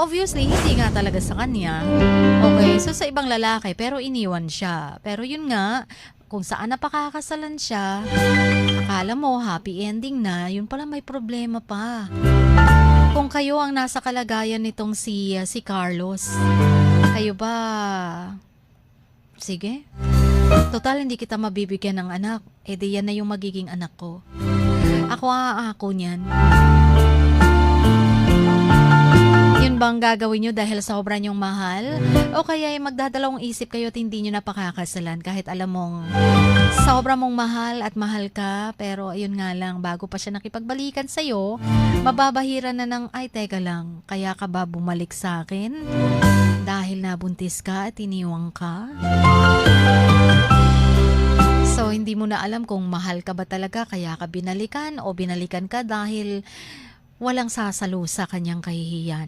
obviously hindi nga talaga sa kanya. Okay, so sa ibang lalaki pero iniwan siya. Pero yun nga, kung saan napakakasalan siya, akala mo happy ending na, yun pala may problema pa. Kung kayo ang nasa kalagayan nitong si Carlos, kayo ba, sige, total hindi kita mabibigyan ng anak, di yan na yung magiging anak ko. Ako aako niyan. Yun bang gagawin nyo dahil sobra nyong mahal? O kaya magdadalawang isip kayo at hindi nyo napakakasalan kahit alam mong sobra mong mahal at mahal ka, pero ayun nga lang, bago pa siya nakipagbalikan sa'yo, mababahiran na ng, ay teka lang, kaya ka ba bumalik sa akin? Dahil nabuntis ka at iniwang ka? So, hindi mo na alam kung mahal ka ba talaga kaya ka binalikan o binalikan ka dahil walang sasalo sa kanyang kahihiyan.